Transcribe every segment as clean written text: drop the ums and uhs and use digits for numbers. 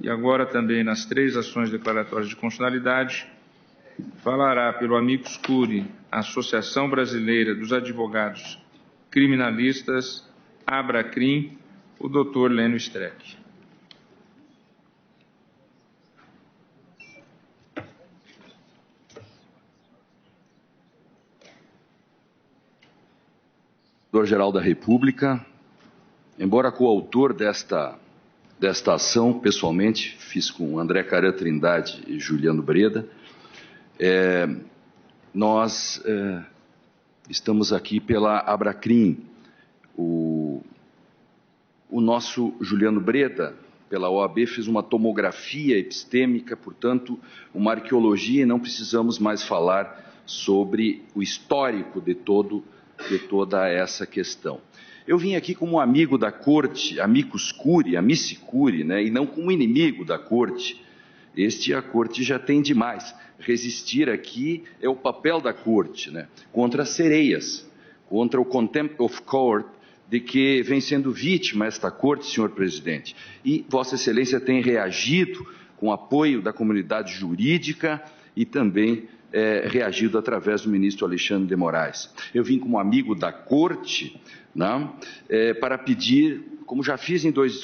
e agora também nas 3 ações declaratórias de constitucionalidade, falará pelo amicus curiae, Associação Brasileira dos Advogados Criminalistas, Abracrim, o Dr. Lênio Streck. Procurador-Geral da República, embora coautor desta ação, pessoalmente, fiz com André Caran Trindade e Juliano Breda, nós estamos aqui pela Abracrim. O nosso Juliano Breda, pela OAB, fez uma tomografia epistêmica, portanto, uma arqueologia, e não precisamos mais falar sobre o histórico de toda essa questão. Eu vim aqui como amigo da corte, amicus curiae, amici curiae, né, e não como inimigo da corte. A corte já tem demais. Resistir aqui é o papel da corte, né, contra as sereias, contra o contempt of court de que vem sendo vítima esta corte, senhor presidente. E Vossa Excelência tem reagido com apoio da comunidade jurídica e também reagido através do ministro Alexandre de Moraes. Eu vim como amigo da corte, né, para pedir,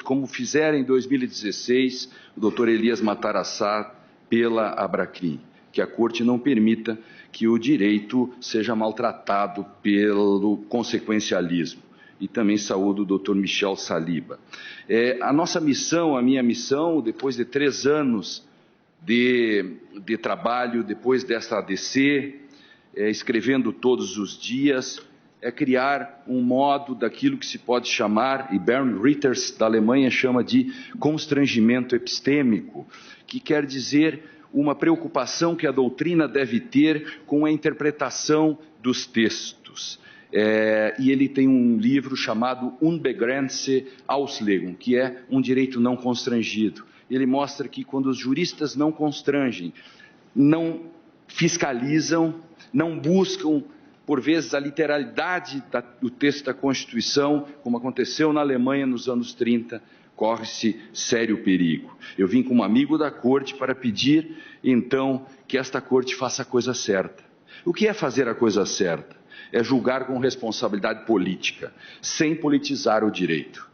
como fizeram em 2016 o doutor Elias Matarassá pela Abracrim, que a corte não permita que o direito seja maltratado pelo consequencialismo. E também saúdo o doutor Michel Saliba. A nossa missão, a minha missão, depois de 3 anos de trabalho, depois desta ADC, escrevendo todos os dias, é criar um modo daquilo que se pode chamar, e Bernd Ritters, da Alemanha, chama de constrangimento epistêmico, que quer dizer uma preocupação que a doutrina deve ter com a interpretação dos textos. E ele tem um livro chamado Unbegrenzte Auslegung, que é um direito não constrangido. Ele mostra que quando os juristas não constrangem, não fiscalizam, não buscam, por vezes, a literalidade do texto da Constituição, como aconteceu na Alemanha nos anos 30, corre-se sério perigo. Eu vim como amigo da corte para pedir, então, que esta corte faça a coisa certa. O que é fazer a coisa certa? É julgar com responsabilidade política, sem politizar o direito.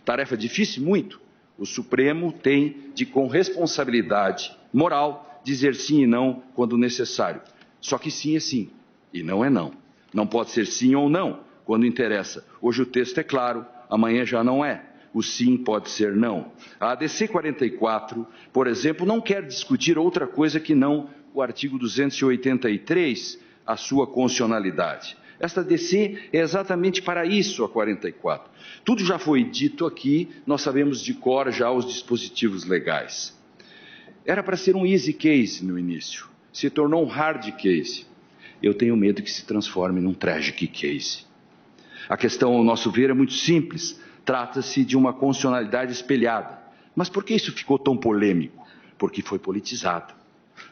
Tarefa difícil? Muito. O Supremo tem de, com responsabilidade moral, dizer sim e não quando necessário. Só que sim é sim e não é não. Não pode ser sim ou não quando interessa. Hoje o texto é claro, amanhã já não é. O sim pode ser não. A ADC 44, por exemplo, não quer discutir outra coisa que não o artigo 283, a sua constitucionalidade. Esta ADC é exatamente para isso, a 44. Tudo já foi dito aqui, nós sabemos de cor já os dispositivos legais. Era para ser um easy case no início, se tornou um hard case. Eu tenho medo que se transforme num tragic case. A questão, ao nosso ver, é muito simples. Trata-se de uma constitucionalidade espelhada. Mas por que isso ficou tão polêmico? Porque foi politizado,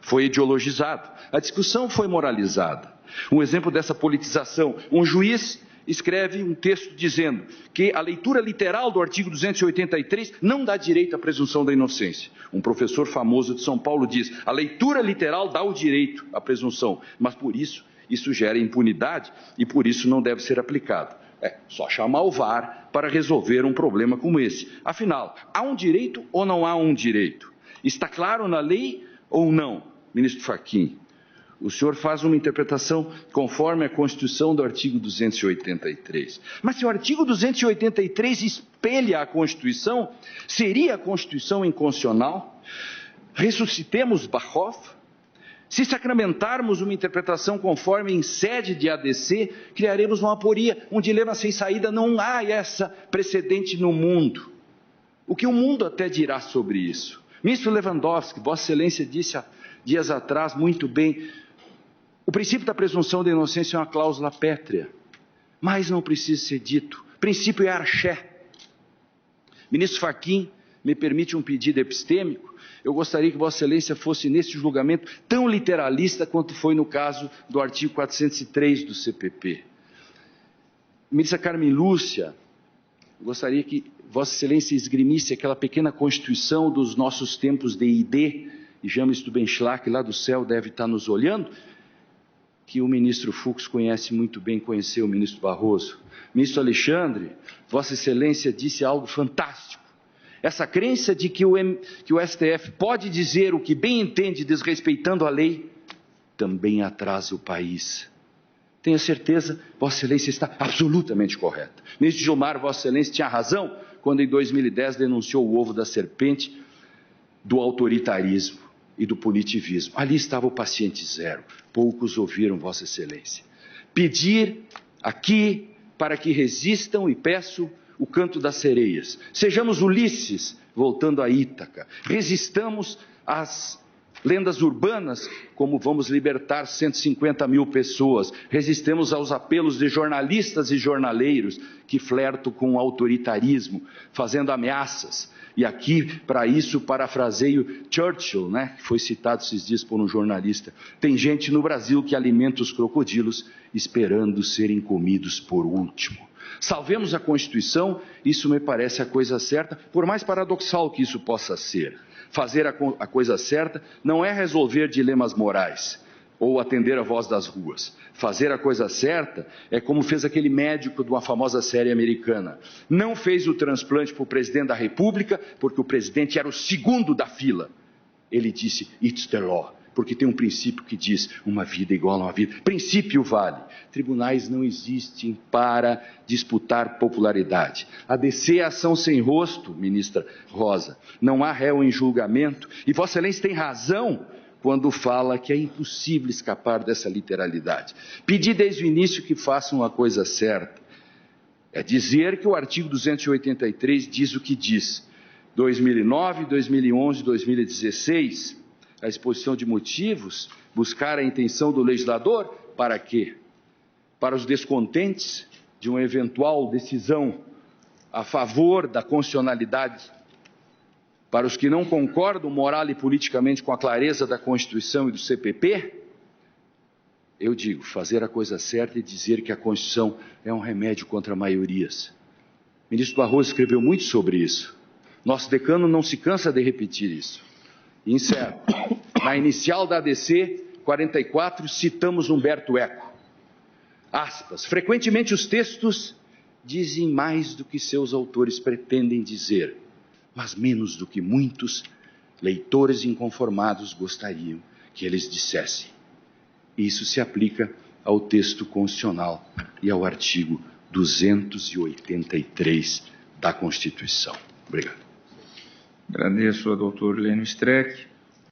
foi ideologizado. A discussão foi moralizada. Um exemplo dessa politização, um juiz escreve um texto dizendo que a leitura literal do artigo 283 não dá direito à presunção da inocência. Um professor famoso de São Paulo diz, a leitura literal dá o direito à presunção, mas por isso gera impunidade e por isso não deve ser aplicado. É só chamar o VAR para resolver um problema como esse. Afinal, há um direito ou não há um direito? Está claro na lei ou não, ministro Fachin? O senhor faz uma interpretação conforme a Constituição do artigo 283. Mas se o artigo 283 espelha a Constituição, seria a Constituição inconstitucional? Ressuscitemos Barhoff? Se sacramentarmos uma interpretação conforme em sede de ADC, criaremos uma aporia, um dilema sem saída. Não há essa precedente no mundo. O que o mundo até dirá sobre isso? Ministro Lewandowski, Vossa Excelência disse há dias atrás muito bem, o princípio da presunção da inocência é uma cláusula pétrea, mas não precisa ser dito. O princípio é arché. Ministro Fachin, me permite um pedido epistêmico? Eu gostaria que Vossa Excelência fosse nesse julgamento tão literalista quanto foi no caso do artigo 403 do CPP. Ministra Carmen Lúcia, eu gostaria que Vossa Excelência esgrimisse aquela pequena constituição dos nossos tempos de ID, e James Stubenschlag, lá do céu, deve estar nos olhando, que o ministro Fux conhece muito bem, conheceu o ministro Barroso. Ministro Alexandre, Vossa Excelência disse algo fantástico. Essa crença de que o STF pode dizer o que bem entende desrespeitando a lei, também atrasa o país. Tenho certeza, Vossa Excelência está absolutamente correta. Ministro Gilmar, Vossa Excelência tinha razão quando em 2010 denunciou o ovo da serpente do autoritarismo e do punitivismo. Ali estava o paciente zero. Poucos ouviram Vossa Excelência. Pedir aqui para que resistam e peço o canto das sereias. Sejamos Ulisses, voltando a Ítaca. Resistamos às lendas urbanas, como vamos libertar 150 mil pessoas. Resistemos aos apelos de jornalistas e jornaleiros que flertam com o autoritarismo, fazendo ameaças. E aqui, para isso, parafraseio Churchill, que foi citado esses dias por um jornalista. Tem gente no Brasil que alimenta os crocodilos esperando serem comidos por último. Salvemos a Constituição, isso me parece a coisa certa, por mais paradoxal que isso possa ser. Fazer a coisa certa não é resolver dilemas morais ou atender a voz das ruas. Fazer a coisa certa é como fez aquele médico de uma famosa série americana. Não fez o transplante para o presidente da República porque o presidente era o segundo da fila. Ele disse, it's the law, porque tem um princípio que diz uma vida igual a uma vida. Princípio vale. Tribunais não existem para disputar popularidade. A DC é ação sem rosto, ministra Rosa. Não há réu em julgamento. E Vossa Excelência tem razão quando fala que é impossível escapar dessa literalidade. Pedi desde o início que façam a coisa certa. É dizer que o artigo 283 diz o que diz. 2009, 2011, 2016, a exposição de motivos, buscar a intenção do legislador, para quê? Para os descontentes de uma eventual decisão a favor da constitucionalidade, para os que não concordam moral e politicamente com a clareza da Constituição e do CPP, eu digo, fazer a coisa certa e dizer que a Constituição é um remédio contra maiorias. O ministro Barroso escreveu muito sobre isso. Nosso decano não se cansa de repetir isso. E encerro. Na inicial da ADC 44, citamos Humberto Eco. Aspas. Frequentemente os textos dizem mais do que seus autores pretendem dizer, mas menos do que muitos leitores inconformados gostariam que eles dissessem. Isso se aplica ao texto constitucional e ao artigo 283 da Constituição. Obrigado. Agradeço ao doutor Lênio Streck.